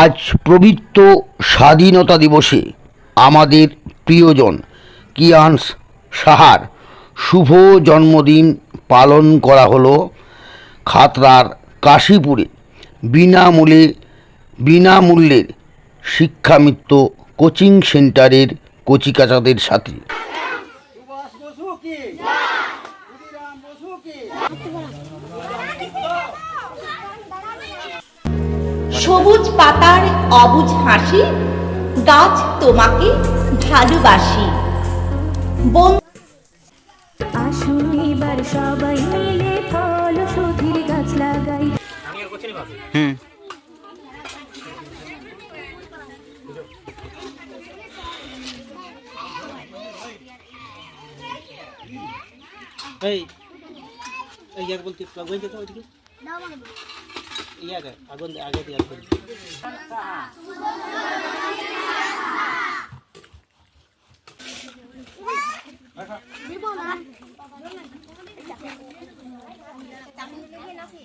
আজ পবিত্র স্বাধীনতা দিবসে আমাদের প্রিয়জন কিয়ান্স সাহার শুভ জন্মদিন পালন করা হলো খাতড়ার কাশীপুরে বিনামূল্যের শিক্ষামিত্র কোচিং সেন্টারের কচিকাচাদের সাথে। সবুজ পাতার অবুঝ হাসি, গাছ তোমাকে ভালোবাসি। আসুন এবার সবাই মিলে ফল সুধীর গাছ লাগাই। বলতে আগুন আগে দিয়ে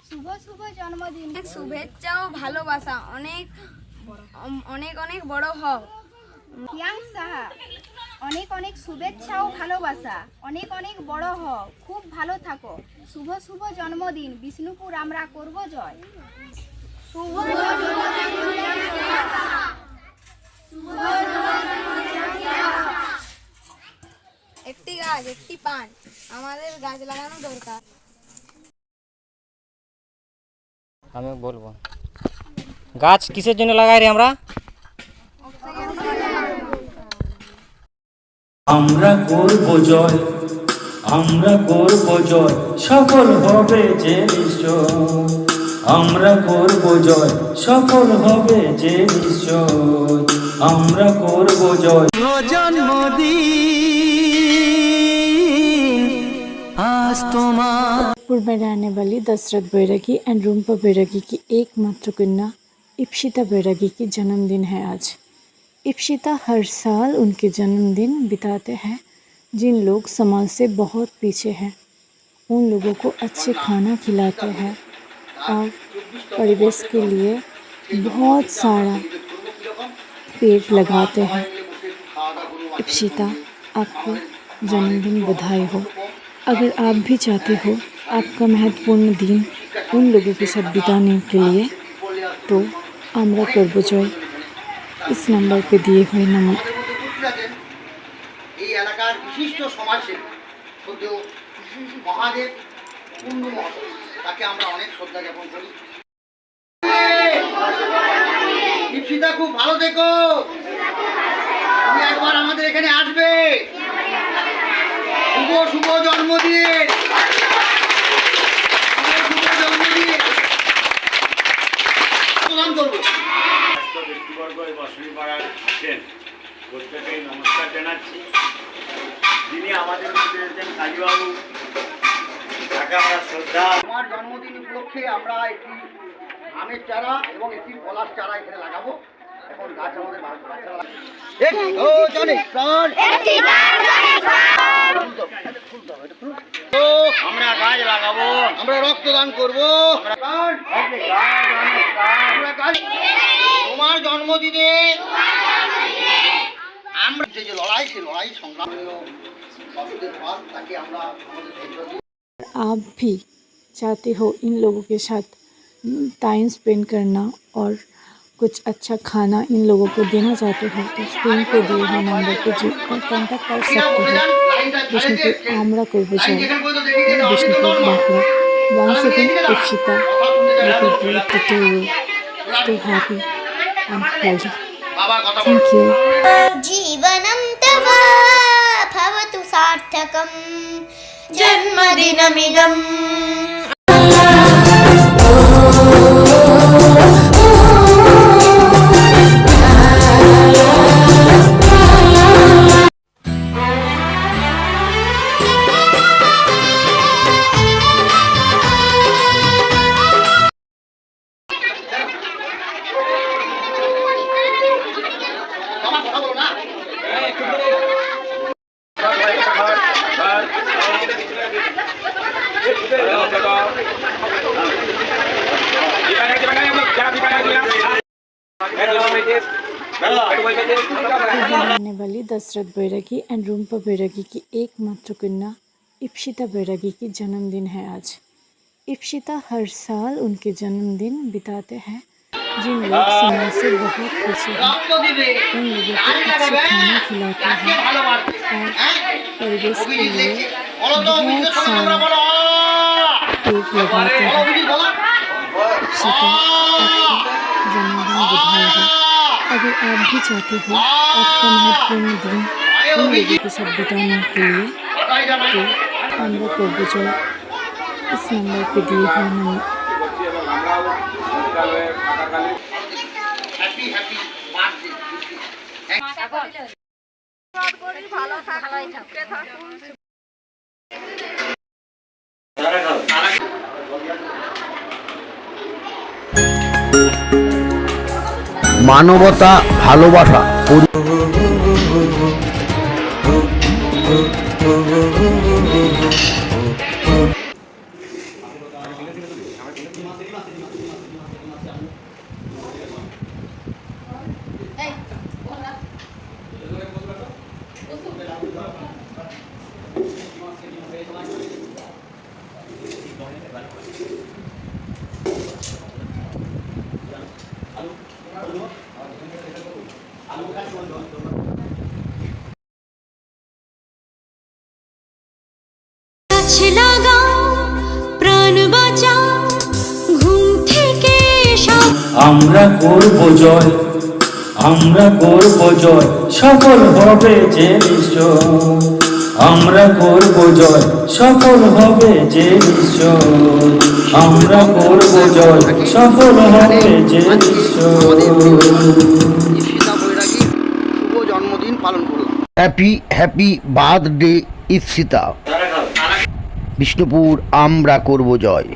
শুভ শুভ জন্মদিন, শুভেচ্ছা ও ভালোবাসা অনেক অনেক অনেক বড় হও। কিয়ান্স সাহা, অনেক অনেক শুভেচ্ছা ও ভালোবাসা, অনেক অনেক বড় হও, খুব ভালো থাকো। শুভ শুভ জন্মদিন, বিষ্ণুপুর আমরা করব জয়। শুভ একটি গাছ একটি পান, আমাদের গাছ লাগানো দরকার। আমি বলবো গাছ কিসের জন্য লাগাই রে আমরা? আমরা করব জয়, আমরা করব জয়, সফল হবে যে নিশ্চয়। আমরা করব জয়, সফল হবে যে নিশ্চয়। আমরা করব জয়। जयपुर में रहने वाली दशरथ बैरागी एंड रूम्पा बैरागी की एकमात्र कन्या इप्सिता बैरागी की जन्मदिन है आज। इप्सिता हर साल उनके जन्मदिन बिताते हैं। जिन लोग समाज से बहुत पीछे हैं उन लोगों को अच्छे खाना खिलाते हैं और परिवेश के लिए बहुत सारा पेड़ लगाते हैं। इप्सिता, आपको जन्मदिन बधाई हो। अगर आप भी चाहते हो आपका महत्वपूर्ण दिन उन लोगों के साथ बिताने के लिए तो आमरा करबो जय इस नंबर पे दिए हुए नंबर। এই এলাকার বিশিষ্ট সমাজসেবী সদ্যও মহাদেব কুন্ডু মহাদেব, তাকে আমরা অনেক শ্রদ্ধা জ্ঞাপন করি। ইপ্সিতা, খুব ভালো থেকো, তুমি একবার আমাদের এখানে আসবে। শুভ শুভ জন্মদিন, প্রদান করবো। ব্যক্তিবর্গ এবং শনিবার আছেন প্রত্যেকেই নমস্কার জানাচ্ছি। যিনি আমাদের মধ্যে রয়েছেন কাজীবাবু, তাকে আমরা শ্রদ্ধা। আমার জন্মদিন উপলক্ষে আমরা একটি আমের চারা এবং একটি পলাশ চারা এখানে লাগাবো। এখন গাছ আমাদের আমরা গাছ লাগাবো, আমরা রক্তদান করবো। তোমার জন্মদিনে আমরা যে লড়াই, সেই লড়াই সংগ্রামীয় তাকে আমরা। आप भी चाहते हो इन लोगों के साथ टाइम स्पेंड करना और कुछ अच्छा खाना इन लोगों को देना चाहते हो तो स्क्रीन पे दिए हुए नंबर पे कॉन्टैक्ट कर सकते हो। विष्णुपुर आमरा करबो जय, Vishnupur Bankura. Once again, Ipsita, happy birthday to you. Stay happy and healthy. Thank you. जीवनं तव भवतु सार्थकं जन्मदिनमिदम्। না आने वाली दशरथ बैरागी एंड रूम्पा बैरागी की एकमात्र कन्या इप्सिता बैरागी की जन्मदिन है आज। इप्सिता हर साल उनके जन्मदिन बिताते हैं। जिन लोग समय से बहुत खुश हैं उन लोगों को अच्छे खाना खिलाते हैं और परिवेश के लिए बहुत सारा पेड़ लगाते हैं। इप्सिता आपका जन्मदिन बधाई हो। अगर आप भी चाहते हो आपका महत्वपूर्ण दिन उन लोगों के साथ बिताने के लिए तो আমরা করব জয় इस नंबर पे दिए हुए नंबर হ্যাপি হ্যাপি বার্থডে। মানবতা, ভালোবাসা, গাছ লাগাও, প্রাণ বাঁচাও, ঘুম থেকে এসো। আমরা করব জয়, আমরা করব জয়, সফল হবে যে নিশ্চয়। আমরা করব জয়, সফল হবে যে নিশ্চয়। আমরা করব জয়, সফল হবে যে নিশ্চয়। ইপ্সিতা বৈরাগী শুভ জন্মদিন পালন করলাম। Happy happy birthday Ipsita. Bishnupur আমরা করব জয়।